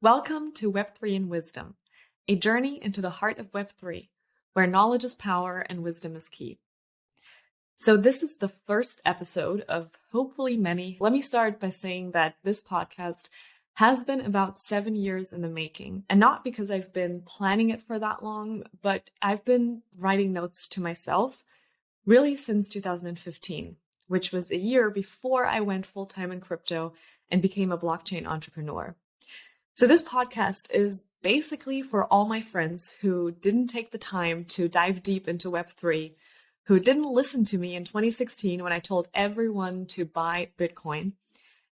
Welcome to Web3 and Wisdom, a journey into the heart of Web3, where knowledge is power and wisdom is key. So this is the first episode of hopefully many. Let me start by saying that this podcast has been about 7 years in the making, and not because I've been planning it for that long, but I've been writing notes to myself really since 2015, which was a year before I went full-time in crypto and became a blockchain entrepreneur. So this podcast is basically for all my friends who didn't take the time to dive deep into Web3, who didn't listen to me in 2016 when I told everyone to buy Bitcoin.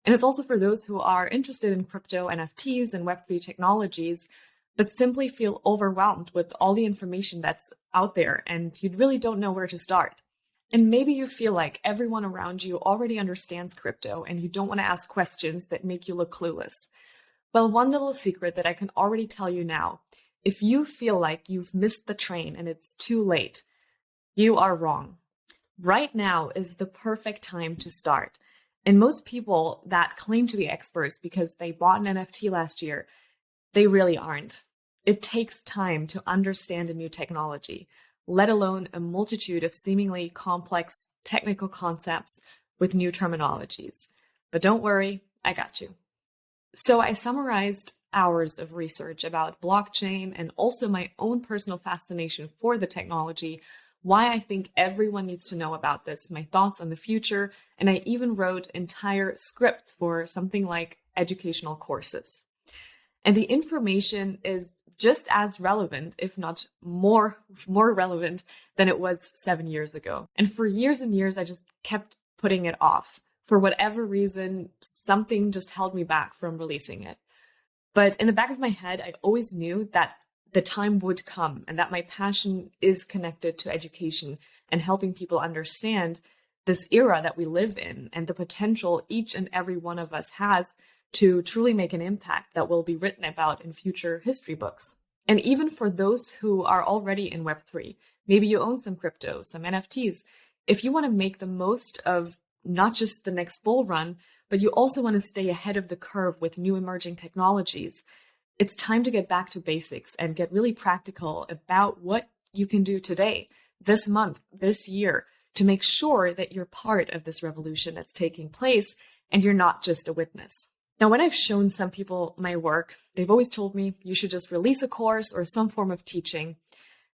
And it's also for those who are interested in crypto, NFTs, and Web3 technologies, but simply feel overwhelmed with all the information that's out there and you really don't know where to start. And maybe you feel like everyone around you already understands crypto and you don't want to ask questions that make you look clueless. Well, one little secret that I can already tell you now, if you feel like you've missed the train and it's too late, you are wrong. Right now is the perfect time to start. And most people that claim to be experts because they bought an NFT last year, they really aren't. It takes time to understand a new technology, let alone a multitude of seemingly complex technical concepts with new terminologies. But don't worry, I got you. So I summarized hours of research about blockchain and also my own personal fascination for the technology, why I think everyone needs to know about this, my thoughts on the future, and I even wrote entire scripts for something like educational courses. And the information is just as relevant, if not more relevant than it was 7 years ago. And for years and years, I just kept putting it off. For whatever reason, something just held me back from releasing it. But in the back of my head, I always knew that the time would come and that my passion is connected to education and helping people understand this era that we live in and the potential each and every one of us has to truly make an impact that will be written about in future history books. And even for those who are already in Web3, maybe you own some crypto, some NFTs, if you want to make the most of not just the next bull run, but you also want to stay ahead of the curve with new emerging technologies, it's time to get back to basics and get really practical about what you can do today, this month, this year, to make sure that you're part of this revolution that's taking place and you're not just a witness. Now, when I've shown some people my work, they've always told me you should just release a course or some form of teaching.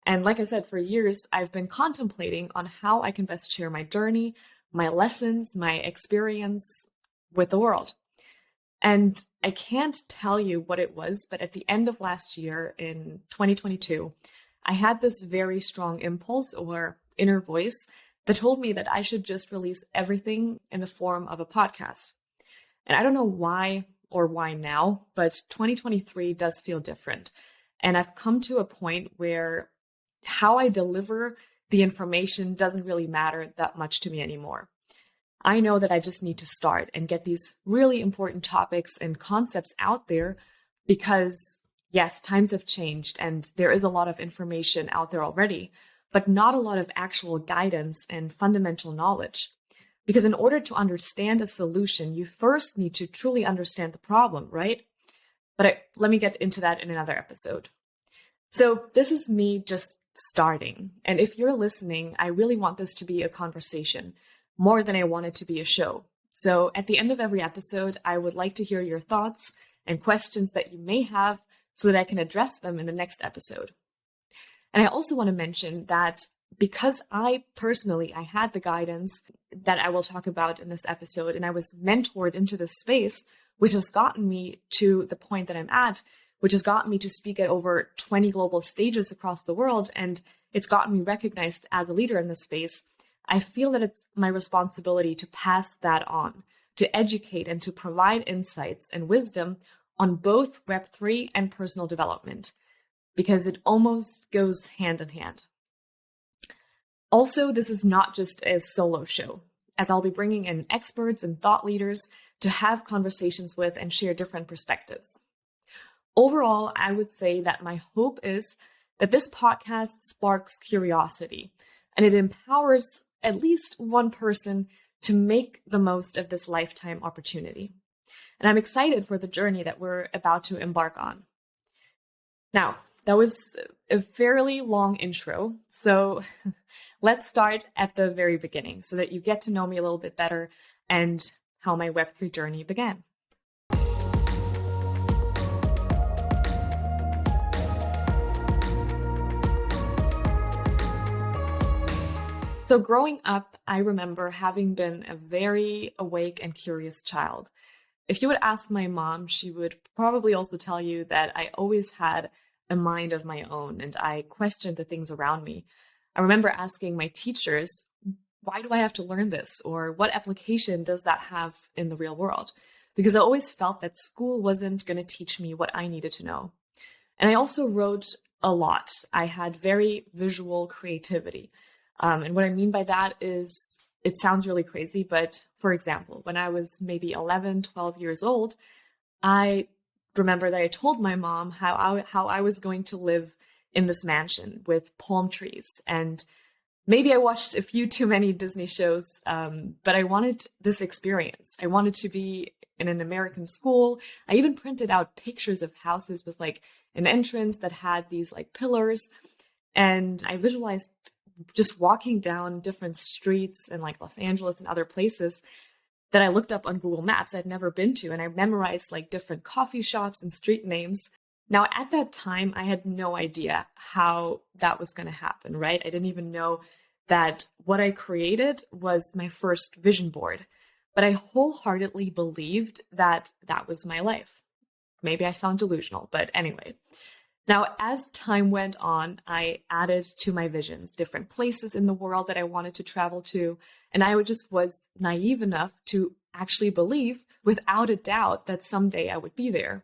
And like I said, for years, I've been contemplating on how I can best share my journey, my lessons, my experience with the world. And I can't tell you what it was, but at the end of last year in 2022, I had this very strong impulse or inner voice that told me that I should just release everything in the form of a podcast. And I don't know why or why now, but 2023 does feel different. And I've come to a point where how I deliver the information doesn't really matter that much to me anymore. I know that I just need to start and get these really important topics and concepts out there because, yes, times have changed and there is a lot of information out there already, but not a lot of actual guidance and fundamental knowledge. Because in order to understand a solution, you first need to truly understand the problem, right? But let me get into that in another episode. So this is me just starting. And if you're listening, I really want this to be a conversation more than I want it to be a show. So at the end of every episode, I would like to hear your thoughts and questions that you may have so that I can address them in the next episode. And I also want to mention that because I had the guidance that I will talk about in this episode, and I was mentored into this space, which has gotten me to the point that I'm at, which has gotten me to speak at over 20 global stages across the world, and it's gotten me recognized as a leader in this space. I feel that it's my responsibility to pass that on, to educate and to provide insights and wisdom on both Web3 and personal development, because it almost goes hand in hand. Also, this is not just a solo show, as I'll be bringing in experts and thought leaders to have conversations with and share different perspectives. Overall, I would say that my hope is that this podcast sparks curiosity and it empowers at least one person to make the most of this lifetime opportunity. and I'm excited for the journey that we're about to embark on. Now, that was a fairly long intro, so let's start at the very beginning so that you get to know me a little bit better and how my Web3 journey began. So growing up, I remember having been a very awake and curious child. If you would ask my mom, she would probably also tell you that I always had a mind of my own and I questioned the things around me. I remember asking my teachers, why do I have to learn this? Or what application does that have in the real world? Because I always felt that school wasn't going to teach me what I needed to know. And I also wrote a lot. I had very visual creativity. And what I mean by that is, it sounds really crazy, but for example, when I was maybe 11, 12 years old, I remember that I told my mom how I was going to live in this mansion with palm trees. And maybe I watched a few too many Disney shows, but I wanted this experience. I wanted to be in an American school. I even printed out pictures of houses with like an entrance that had these like pillars. And I visualized just walking down different streets in like Los Angeles and other places that I looked up on Google Maps I'd never been to. And I memorized like different coffee shops and street names. Now, at that time, I had no idea how that was going to happen, right? I didn't even know that what I created was my first vision board. But I wholeheartedly believed that that was my life. Maybe I sound delusional, but anyway. Now, as time went on, I added to my visions different places in the world that I wanted to travel to. And I just was naive enough to actually believe without a doubt that someday I would be there.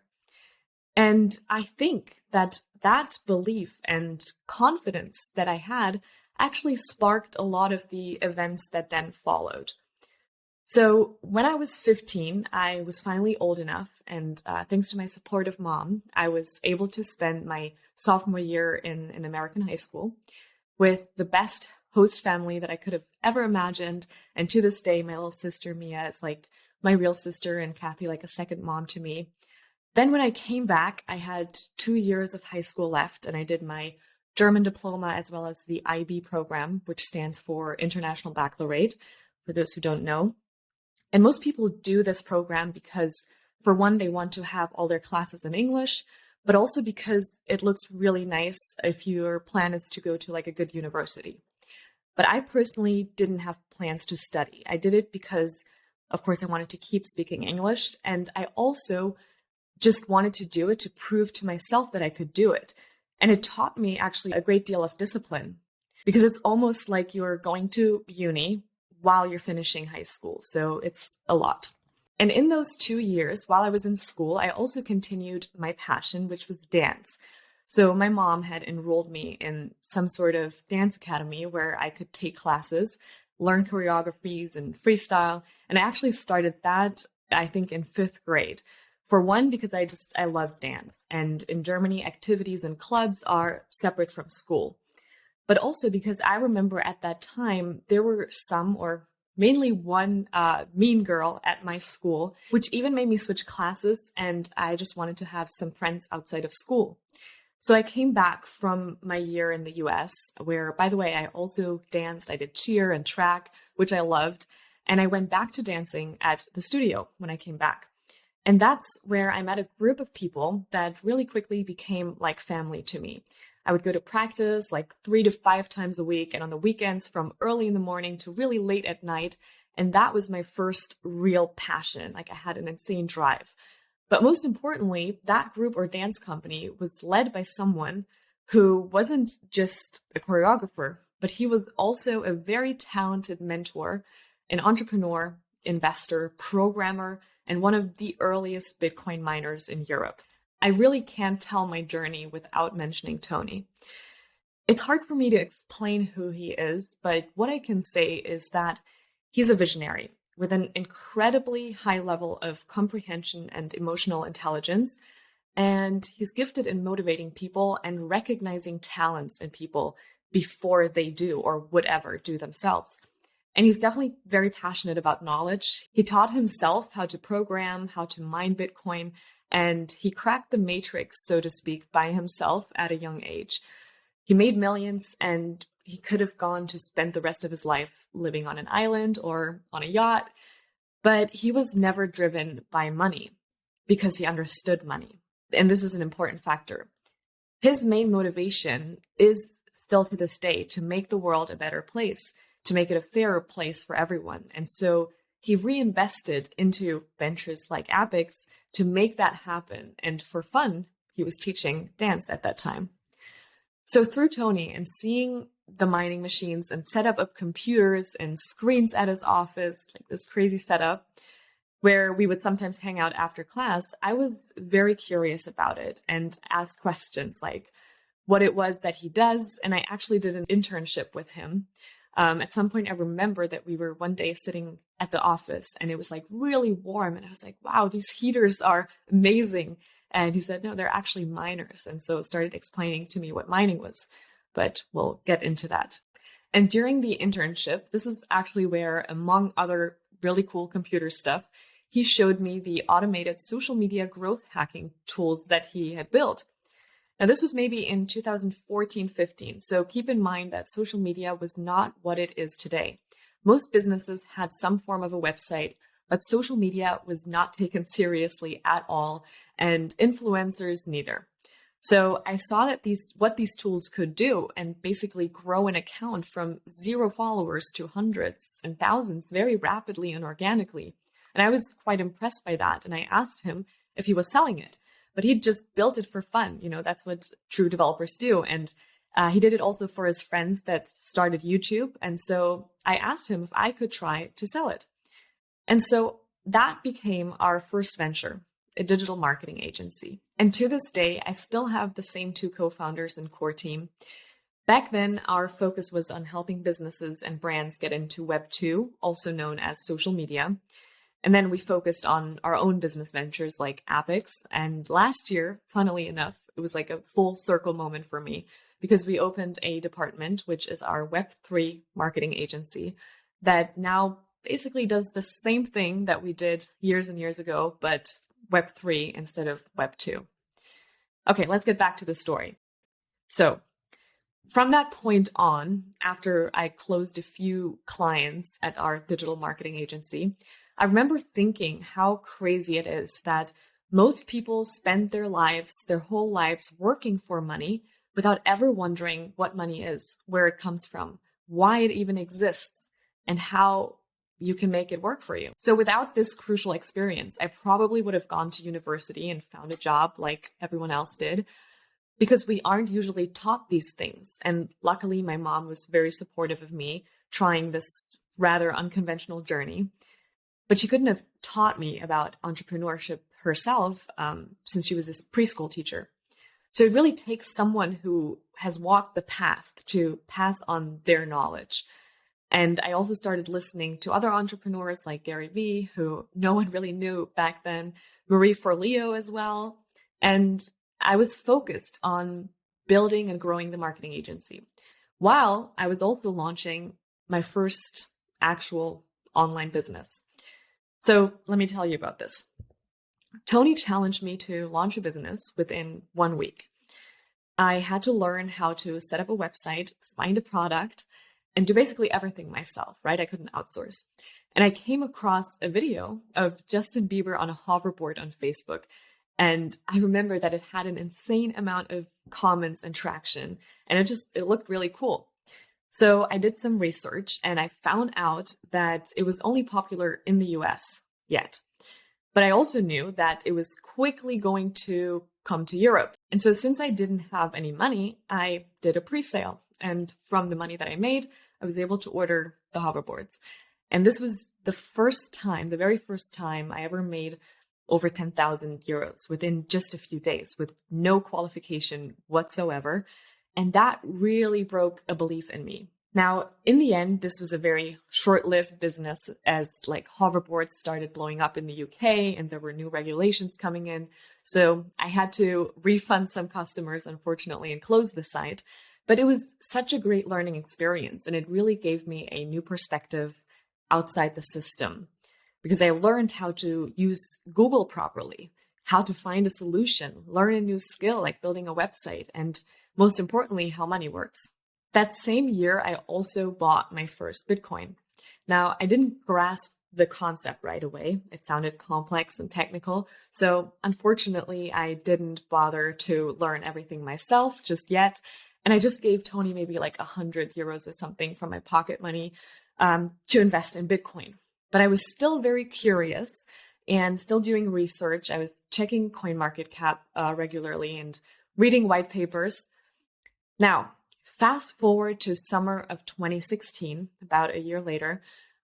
And I think that that belief and confidence that I had actually sparked a lot of the events that then followed. So when I was 15, I was finally old enough, and thanks to my supportive mom, I was able to spend my sophomore year in an American high school with the best host family that I could have ever imagined. And to this day, my little sister, Mia, is like my real sister, and Kathy like a second mom to me. Then when I came back, I had 2 years of high school left, and I did my German diploma as well as the IB program, which stands for International Baccalaureate, for those who don't know. And most people do this program because, for one, they want to have all their classes in English, but also because it looks really nice if your plan is to go to like a good university. But I personally didn't have plans to study. I did it because, of course, I wanted to keep speaking English. And I also just wanted to do it to prove to myself that I could do it. And it taught me actually a great deal of discipline, because it's almost like you're going to uni while you're finishing high school. So it's a lot. And in those 2 years, while I was in school, I also continued my passion, which was dance. So my mom had enrolled me in some sort of dance academy where I could take classes, learn choreographies and freestyle. And I actually started that, I think, in 5th grade. For one, because I love dance. And in Germany, activities and clubs are separate from school. But also because I remember at that time, there were some, or mainly one mean girl at my school, which even made me switch classes. And I just wanted to have some friends outside of school. So I came back from my year in the US, where, by the way, I also danced. I did cheer and track, which I loved. And I went back to dancing at the studio when I came back. And that's where I met a group of people that really quickly became like family to me. I would go to practice like 3 to 5 times a week, and on the weekends from early in the morning to really late at night. And that was my first real passion. Like, I had an insane drive. But most importantly, that group or dance company was led by someone who wasn't just a choreographer, but he was also a very talented mentor, an entrepreneur, investor, programmer, and one of the earliest Bitcoin miners in Europe. I really can't tell my journey without mentioning Tony. It's hard for me to explain who he is, but what I can say is that he's a visionary with an incredibly high level of comprehension and emotional intelligence. And he's gifted in motivating people and recognizing talents in people before they do or would ever do themselves. And he's definitely very passionate about knowledge. He taught himself how to program, how to mine Bitcoin, and he cracked the matrix, so to speak, by himself at a young age. He made millions, and he could have gone to spend the rest of his life living on an island or on a yacht, but he was never driven by money because he understood money. And this is an important factor. His main motivation is still to this day to make the world a better place, to make it a fairer place for everyone. And so he reinvested into ventures like APPICS to make that happen. And for fun, he was teaching dance at that time. So through Tony and seeing the mining machines and setup of computers and screens at his office, like this crazy setup, where we would sometimes hang out after class, I was very curious about it and asked questions like what it was that he does. And I actually did an internship with him. At some point, I remember that we were one day sitting at the office and it was like really warm. And I was like, wow, these heaters are amazing. And he said, no, they're actually miners. And so it started explaining to me what mining was, but we'll get into that. And during the internship, this is actually where, among other really cool computer stuff, he showed me the automated social media growth hacking tools that he had built. Now, this was maybe in 2014-15. So keep in mind that social media was not what it is today. Most businesses had some form of a website, but social media was not taken seriously at all, and influencers neither. So I saw that what these tools could do and basically grow an account from 0 followers to hundreds and thousands very rapidly and organically. And I was quite impressed by that. And I asked him if he was selling it, but he'd just built it for fun. You know, that's what true developers do. And he did it also for his friends that started YouTube. And so I asked him if I could try to sell it. And so that became our first venture, a digital marketing agency. And to this day, I still have the same 2 co-founders and core team. Back then, our focus was on helping businesses and brands get into Web 2, also known as social media. And then we focused on our own business ventures like APPICS. And last year, funnily enough, it was like a full circle moment for me because we opened a department, which is our Web3 marketing agency, that now basically does the same thing that we did years and years ago, but Web3 instead of Web 2. Okay, let's get back to the story. So from that point on, after I closed a few clients at our digital marketing agency, I remember thinking how crazy it is that most people spend their whole lives working for money without ever wondering what money is, where it comes from, why it even exists, and how you can make it work for you. So without this crucial experience, I probably would have gone to university and found a job like everyone else did, because we aren't usually taught these things. And luckily, my mom was very supportive of me trying this rather unconventional journey. But she couldn't have taught me about entrepreneurship herself since she was a preschool teacher. So it really takes someone who has walked the path to pass on their knowledge. And I also started listening to other entrepreneurs like Gary Vee, who no one really knew back then, Marie Forleo as well. And I was focused on building and growing the marketing agency, while I was also launching my first actual online business. So let me tell you about this. Tony challenged me to launch a business within 1 week. I had to learn how to set up a website, find a product, and do basically everything myself, right? I couldn't outsource. And I came across a video of Justin Bieber on a hoverboard on Facebook. And I remember that it had an insane amount of comments and traction. And it looked really cool. So I did some research and I found out that it was only popular in the US yet. But I also knew that it was quickly going to come to Europe. And so since I didn't have any money, I did a pre-sale. And from the money that I made, I was able to order the hoverboards. And this was the very first time I ever made over 10,000 euros within just a few days with no qualification whatsoever. And that really broke a belief in me. Now, in the end, this was a very short-lived business as like hoverboards started blowing up in the UK and there were new regulations coming in. So I had to refund some customers, unfortunately, and close the site. But it was such a great learning experience and it really gave me a new perspective outside the system because I learned how to use Google properly, how to find a solution, learn a new skill like building a website, and most importantly, how money works. That same year, I also bought my first Bitcoin. Now, I didn't grasp the concept right away. It sounded complex and technical. So unfortunately, I didn't bother to learn everything myself just yet. And I just gave Tony maybe like 100 euros or something from my pocket money to invest in Bitcoin. But I was still very curious and still doing research. I was checking CoinMarketCap regularly and reading white papers. Now, fast forward to summer of 2016, about a year later,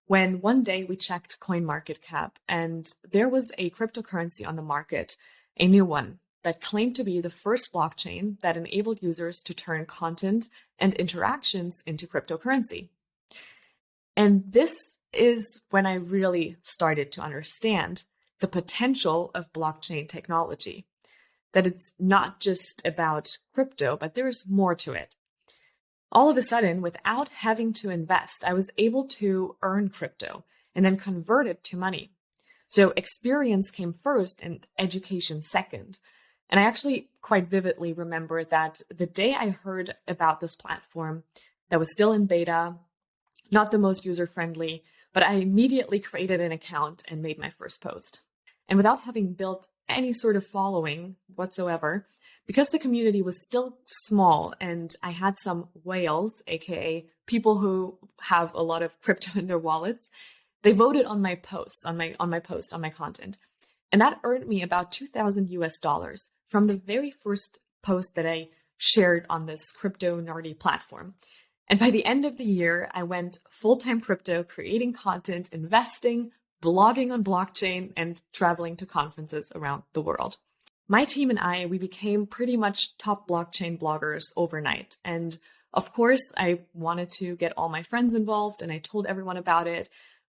when one day we checked CoinMarketCap and there was a cryptocurrency on the market, a new one that claimed to be the first blockchain that enabled users to turn content and interactions into cryptocurrency. And this is when I really started to understand the potential of blockchain technology, that it's not just about crypto, but there's more to it. All of a sudden, without having to invest, I was able to earn crypto and then convert it to money. So experience came first and education second. And I actually quite vividly remember that the day I heard about this platform that was still in beta, not the most user-friendly, but I immediately created an account and made my first post. And without having built any sort of following whatsoever, because the community was still small and I had some whales, aka people who have a lot of crypto in their wallets, they voted on my posts, on my content. And that earned me about 2,000 US dollars from the very first post that I shared on this crypto nerdy platform. And by the end of the year, I went full-time crypto, creating content, investing, blogging on blockchain, and traveling to conferences around the world. My team and I, we became pretty much top blockchain bloggers overnight. And of course, I wanted to get all my friends involved and I told everyone about it.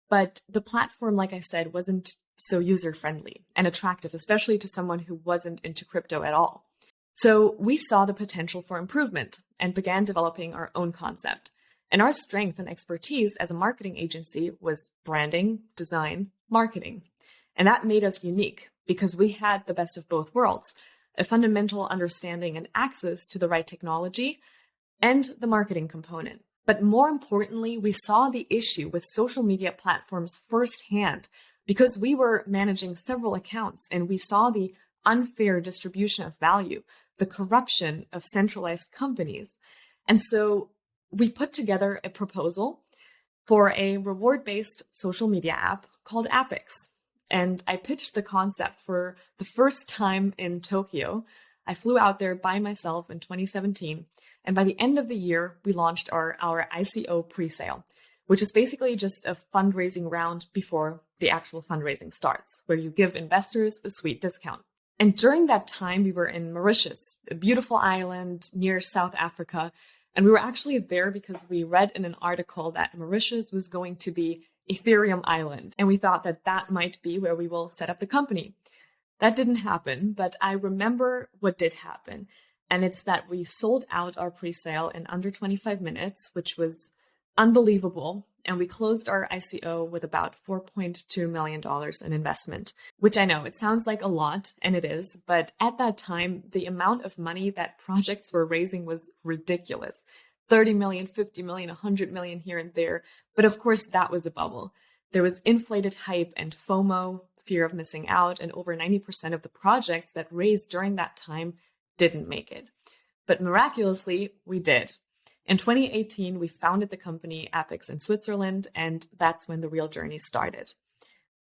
But the platform, like I said, wasn't so user-friendly and attractive, especially to someone who wasn't into crypto at all. So we saw the potential for improvement and began developing our own concept. And our strength and expertise as a marketing agency was branding, design, marketing. And that made us unique because we had the best of both worlds, a fundamental understanding and access to the right technology and the marketing component. But more importantly, we saw the issue with social media platforms firsthand because we were managing several accounts and we saw the unfair distribution of value, the corruption of centralized companies. And so we put together a proposal for a reward-based social media app called APPICS. And I pitched the concept for the first time in Tokyo. I flew out there by myself in 2017. And by the end of the year, we launched our ICO pre-sale, which is basically just a fundraising round before the actual fundraising starts, where you give investors a sweet discount. And during that time, we were in Mauritius, a beautiful island near South Africa. And we were actually there because we read in an article that Mauritius was going to be Ethereum Island. And we thought that that might be where we will set up the company. That didn't happen, but I remember what did happen. And it's that we sold out our pre-sale in under 25 minutes, which was unbelievable. And we closed our ICO with about $4.2 million in investment, which I know it sounds like a lot, and it is. But at that time, the amount of money that projects were raising was ridiculous. 30 million, 50 million, 100 million here and there. But of course, that was a bubble. There was inflated hype and FOMO, fear of missing out, and over 90% of the projects that raised during that time didn't make it. But miraculously, we did. In 2018, we founded the company APPICS in Switzerland, and that's when the real journey started.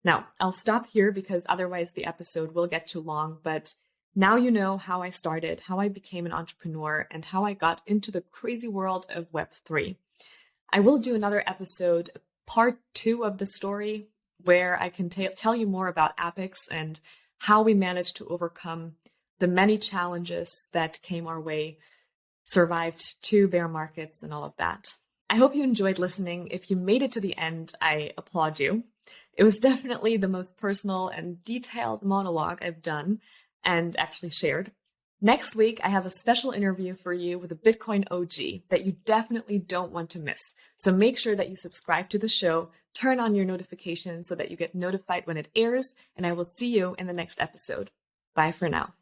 Now, I'll stop here because otherwise the episode will get too long, but now you know how I started, how I became an entrepreneur, and how I got into the crazy world of Web3. I will do another episode, part 2 of the story, where I can tell you more about APPICS and how we managed to overcome the many challenges that came our way, survived 2 bear markets and all of that. I hope you enjoyed listening. If you made it to the end, I applaud you. It was definitely the most personal and detailed monologue I've done and actually shared. Next week, I have a special interview for you with a Bitcoin OG that you definitely don't want to miss. So make sure that you subscribe to the show, turn on your notifications so that you get notified when it airs, and I will see you in the next episode. Bye for now.